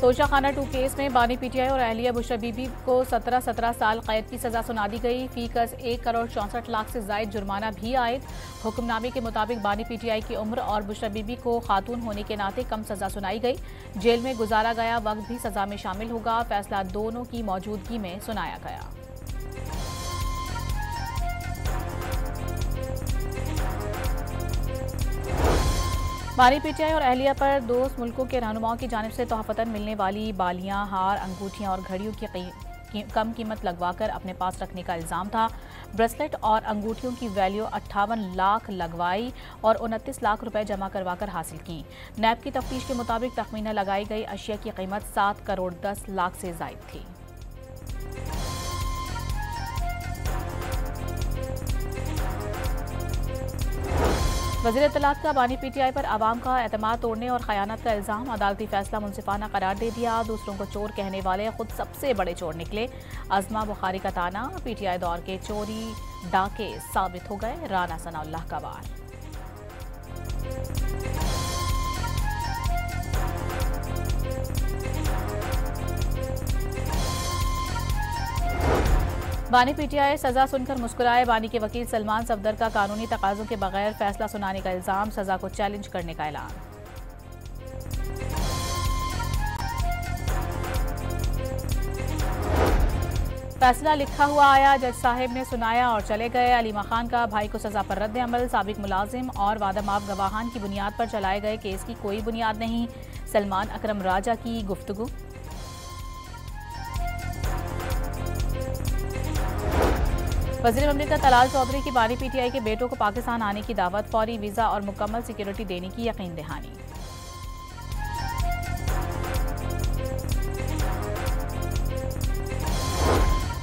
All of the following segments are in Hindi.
तोशा खाना 2 केस में बानी पीटीआई और अहलिया बुशरा बीबी को 17-17 साल कैद की सजा सुना दी गई। फी कस 1 करोड़ 64 लाख से जायद जुर्माना भी आयद। हुक्मनामे के मुताबिक बानी पीटीआई की उम्र और बुशरा बीबी को खातून होने के नाते कम सजा सुनाई गई। जेल में गुजारा गया वक्त भी सजा में शामिल होगा। फैसला दोनों की मौजूदगी में सुनाया गया। बानी पीटीआई और अहलिया पर दोस्त मुल्कों के रहनुमाओं की जानिब से तोहफतन मिलने वाली बालियां, हार, अंगूठियां और घड़ियों की कम कीमत लगवाकर अपने पास रखने का इल्जाम था। ब्रेसलेट और अंगूठियों की वैल्यू 58 लाख लगवाई और 29 लाख रुपए जमा करवाकर हासिल की। नैब की तफ्तीश के मुताबिक तखमीना लगाई गई अशिया की कीमत 7 करोड़ 10 लाख से जायद थी। वज़ीर इत्तलात का बानी पीटीआई पर आवाम का एतमाद तोड़ने और खयानत का इल्जाम। अदालती फैसला मुनसिफाना करार दे दिया। दूसरों को चोर कहने वाले खुद सबसे बड़े चोर निकले। अज़मा बुखारी का ताना, पीटीआई दौर के चोरी डाके साबित हो गए। राना सनाउल्लाह का वार। बानी पीटीआई सजा सुनकर मुस्कुराए। बानी के वकील सलमान सफदर का कानूनी तकाजों के बगैर फैसला सुनाने का इल्जाम, सजा को चैलेंज करने का ऐलान। फैसला लिखा हुआ आया, जज साहिब ने सुनाया और चले गए। अलीमा खान का भाई को सजा पर रद्द अमल। साबिक मुलाजिम और वादा माफ गवाहान की बुनियाद पर चलाए गए केस की कोई बुनियाद नहीं। सलमान अकरम राजा की गुफ्तगू। वज़ीर ममलिकत तलाल चौधरी की बानी पीटीआई के बेटों को पाकिस्तान आने की दावत, फौरी वीज़ा और मुकम्मल सिक्योरिटी देने की यकीन दहानी।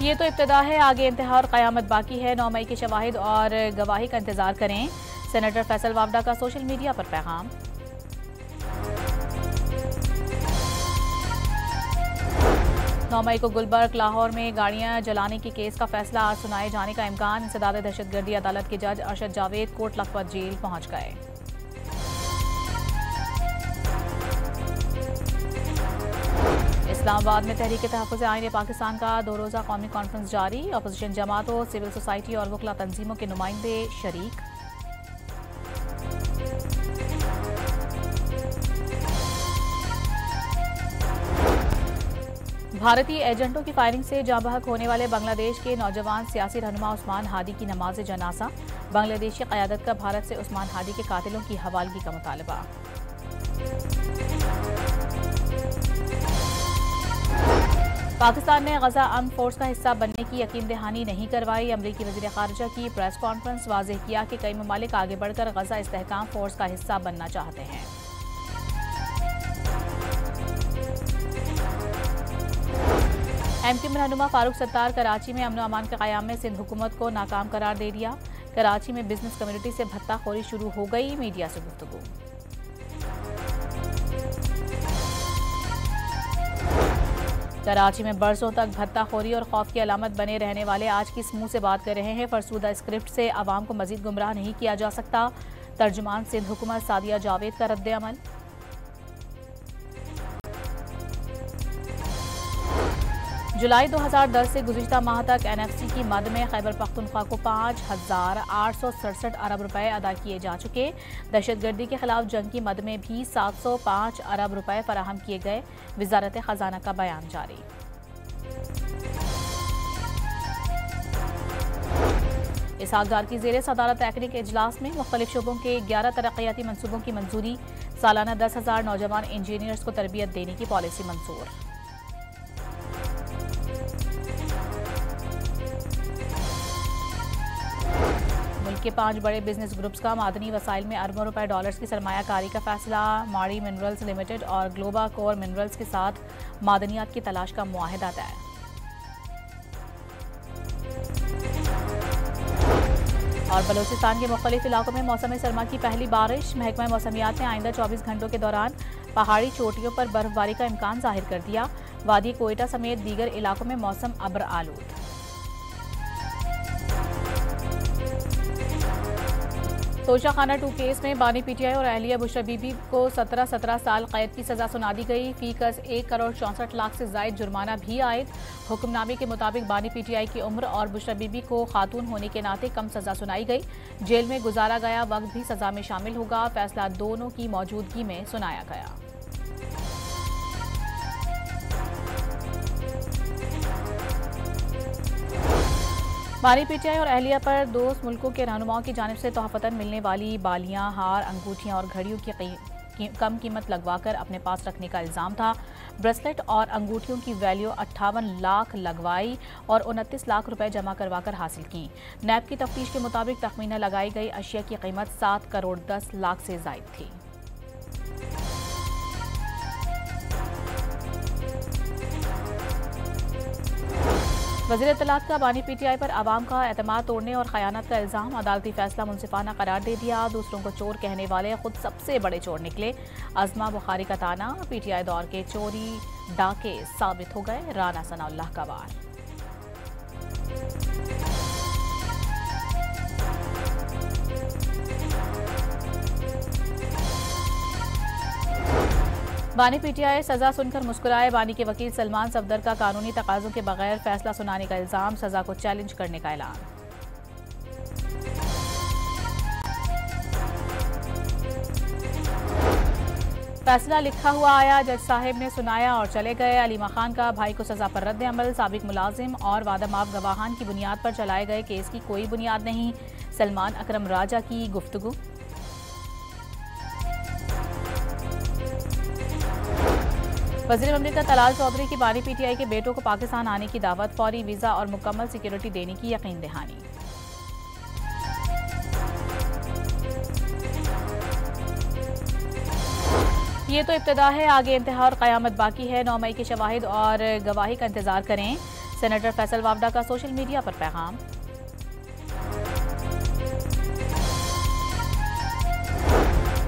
ये तो इब्तिदा है, आगे इंतहा और क़यामत बाकी है। 9 मई के शवाहिद और गवाही का इंतजार करें। सेनेटर फैसल वावडा का सोशल मीडिया पर पैगाम। 9 मई को गुलबर्ग, लाहौर में गाड़ियां जलाने के केस का फैसला आज सुनाए जाने का इम्कान। इंसदाद दहशतगर्दी अदालत के जज अरशद जावेद कोट लखपत जेल पहुंच गए। इस्लामाबाद में तहरीक तहफ़्फ़ुज़ आईन पाकिस्तान का 2 रोज़ा कौमी कॉन्फ्रेंस जारी। अपोजिशन जमातों, सिविल सोसाइटी और वकला तंजीमों के नुमाइंदे शरीक। भारतीय एजेंटों की फायरिंग से जाँ बहक होने वाले बांग्लादेश के नौजवान सियासी रहनुमा उस्मान हादी की नमाज जनाजा। बांग्लादेशी क़यादत का भारत से उस्मान हादी के कातिलों की हवालगी का मुतालबा। पाकिस्तान ने गजा आर्म फोर्स का हिस्सा बनने की यकीन दहानी नहीं करवाई। अमरीकी वज़ीर ख़ारिजा की प्रेस कॉन्फ्रेंस, वाज़ेह किया कि कई ममालिक आगे बढ़कर गजा इस्तेहकाम फोर्स का हिस्सा बनना चाहते हैं। एमक्यू में रहनुमा फारूक सत्तार कराची में अमन अमान के क़याम में सिंध हुकूमत को नाकाम करार दे दिया। कराची में बिजनेस कम्युनिटी से भत्ताखोरी शुरू हो गई। मीडिया से गुफ्तगू। कराची में बरसों तक भत्ताखोरी और खौफ की अलामत बने रहने वाले आज किस मुंह से बात कर रहे हैं। फरसूदा स्क्रिप्ट से आवाम को मजीद गुमराह नहीं किया जा सकता। तर्जुमान सिंध हुकूमत सादिया जावेद का रद्द अमल। जुलाई 2010 से गुज़िश्ता माह तक एनएफसी की मद में खैबर पख्तूनख्वा को 5,867 अरब रुपए अदा किए जा चुके। दहशतगर्दी के खिलाफ जंग की मद में भी 705 अरब रुपए फराहम किए गए। वजारत खजाना का बयान जारी। इसहाक डार की ज़ेरे सदारत तकनीक इजलास में मुख्तलिफ शोबों के 11 तरक्याती मनसूबों की मंजूरी। सालाना 10,000 नौजवान इंजीनियर्स को तरबियत देने की पॉलिसी मंजूर। मुल्क के 5 बड़े बिजनेस ग्रुप्स का मादनी वसाइल में अरबों रुपए डॉलर्स की सरमायाकारी का फैसला। माड़ी मिनरल्स लिमिटेड और ग्लोबा कोर मिनरल्स के साथ मादनियात की तलाश का मुआहदा तय। और बलूचिस्तान के मुख्तलिफ इलाकों में मौसम सरमा की पहली बारिश। महकमा मौसमियात ने आइंदा 24 घंटों के दौरान पहाड़ी चोटियों पर बर्फबारी का इम्कान जाहिर कर दिया। वादी कोयटा समेत दीगर इलाकों में मौसम अब्र आलूद। तोशाखाना 2 केस में बानी पीटीआई और अहलिया बुशरा बीबी को 17 साल कैद की सजा सुना दी गई। फी कस 1 करोड़ 64 लाख से जायद जुर्माना भी आयद। हुक्मनामे के मुताबिक बानी पीटीआई की उम्र और बुशरा बीबी को खातून होने के नाते कम सजा सुनाई गई। जेल में गुजारा गया वक्त भी सजा में शामिल होगा। फैसला दोनों की मौजूदगी में सुनाया गया। बानी पीटीआई और अहलिया पर दोस्त मुल्कों के रहनुमाओं की जानिब से तोहफतन मिलने वाली बालियां, हार, अंगूठियां और घड़ियों की कम कीमत लगवाकर अपने पास रखने का इल्जाम था। ब्रेसलेट और अंगूठियों की वैल्यू 58 लाख लगवाई और 29 लाख रुपए जमा करवाकर हासिल की। नैब की तफ्तीश के मुताबिक तखमीना लगाई गई अशिया की कीमत 7 करोड़ 10 लाख से जायद थी। वज़ीर इत्तलात का बानी पीटीआई पर आवाम का एतमाद तोड़ने और खयानत का इल्जाम। अदालती फैसला मुनसिफाना करार दे दिया। दूसरों को चोर कहने वाले खुद सबसे बड़े चोर निकले। अज़मा बुखारी का ताना, पीटीआई दौर के चोरी डाके साबित हो गए। राना सनाउल्लाह का वार। बानी पीटीआई सजा सुनकर मुस्कुराए। बानी के वकील सलमान सफदर का कानूनी तकाजों के बगैर फैसला सुनाने का इल्जाम, सजा को चैलेंज करने का ऐलान। फैसला लिखा हुआ आया, जज साहिब ने सुनाया और चले गए। अलीमा खान का भाई को सजा पर रद्द अमल। साबिक मुलाजिम और वादामाफ गवाहान की बुनियाद पर चलाए गए केस की कोई बुनियाद नहीं। सलमान अकरम राजा की गुफ्तगू। वज़ीर ममलिकत तलाल चौधरी की बानी पीटीआई के बेटों को पाकिस्तान आने की दावत, फौरी वीज़ा और मुकम्मल सिक्योरिटी देने की यकीन दहानी। ये तो इब्तिदा है, आगे इंतहा और क़यामत बाकी है। 9 मई के शवाहिद और गवाही का इंतजार करें। सेनेटर फैसल वावडा का सोशल मीडिया पर पैगाम।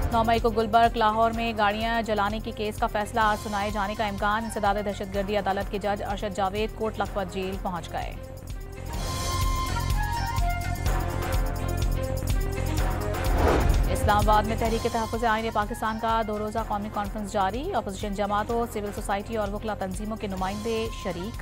9 मई को गुलबर्ग, लाहौर में गाड़ियां जलाने के केस का फैसला आज सुनाए जाने का इम्कान। इंसदाद दहशतगर्दी अदालत के जज अरशद जावेद कोट लखपत जेल पहुंच गए। इस्लामाबाद में तहरीक तहफ़्फ़ुज़ आईन पाकिस्तान का 2 रोज़ा कौमी कॉन्फ्रेंस जारी। अपोजिशन जमातों, सिविल सोसाइटी और वकला तंजीमों के नुमाइंदे शरीक।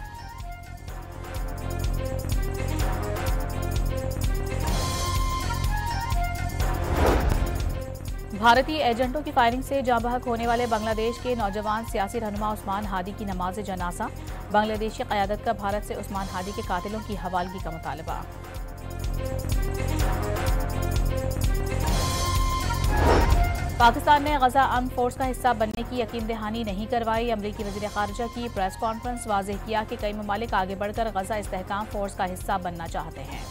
भारतीय एजेंटों की फायरिंग से जाँ बहक होने वाले बांग्लादेश के नौजवान सियासी रहनुमा उस्मान हादी की नमाज जनाजा। बांग्लादेश की क़यादत का भारत से उस्मान हादी के कातिलों की हवालगी का मुतालबा। पाकिस्तान ने गजा आर्म फोर्स का हिस्सा बनने की यकीन दहानी नहीं करवाई। अमरीकी वज़ीर ख़ारिजा की प्रेस कॉन्फ्रेंस, वाज़ेह किया कि कई ममालिक आगे बढ़कर गजा इस्तेहकाम फोर्स का हिस्सा बनना चाहते हैं।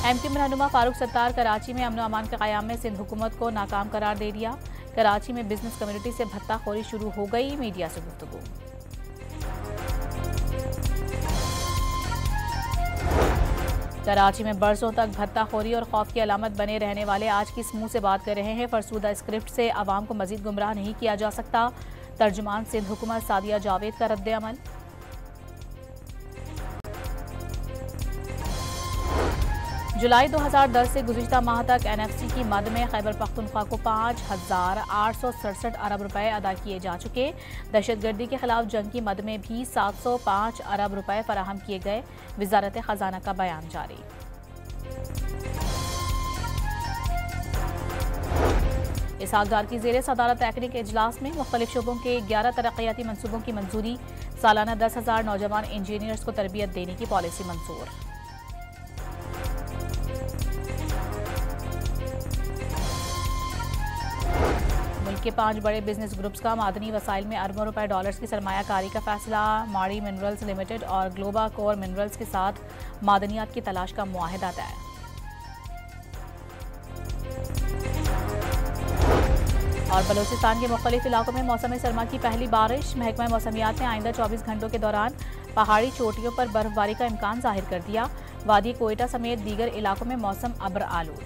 एमक्यू रहनुमा फारूक सत्तार कराची में अमन अमान के क़याम में सिंध हुकूमत को नाकाम करार दे दिया। कराची में बिजनेस कम्युनिटी से भत्ताखोरी शुरू हो गई। मीडिया से गुफ्तगू। कराची में बरसों तक भत्ताखोरी और खौफ की अलामत बने रहने वाले आज किस मुंह से बात कर रहे हैं। फरसूदा स्क्रिप्ट से आवाम को मजीद गुमराह नहीं किया जा सकता। तर्जुमान सिंध हुकूमत सादिया जावेद का रद्द अमल। जुलाई 2010 से गुज़िश्ता माह तक एनएफसी की मद में खैबर पख्तूनख्वा को 5,867 अरब रुपए अदा किए जा चुके। दहशतगर्दी के खिलाफ जंग की मद में भी 705 अरब रुपए फराहम किए गए। वजारत खजाना का बयान जारी। इसहाक डार की ज़ेरे सदारत टेक्निक इजलास में मुख्तलिफ शोबों के 11 तरक्याती मनसूबों की मंजूरी। सालाना 10,000 नौजवान इंजीनियर्स को तरबियत देने की पॉलिसी मंजूर। मुल्क के 5 बड़े बिजनेस ग्रुप्स का मादनी वसाइल में अरबों रुपए डॉलर्स की सरमायाकारी का फैसला। माड़ी मिनरल्स लिमिटेड और ग्लोबा कोर मिनरल्स के साथ मादनियात की तलाश का मुआहिदा तय। और बलूचिस्तान के मुख्तलिफ इलाकों में मौसम सरमा की पहली बारिश। महकमा मौसमियात ने आइंदा 24 घंटों के दौरान पहाड़ी चोटियों पर बर्फबारी का इम्कान जाहिर कर दिया। वादी कोयटा समेत दीगर इलाकों में मौसम अब्र आलूद।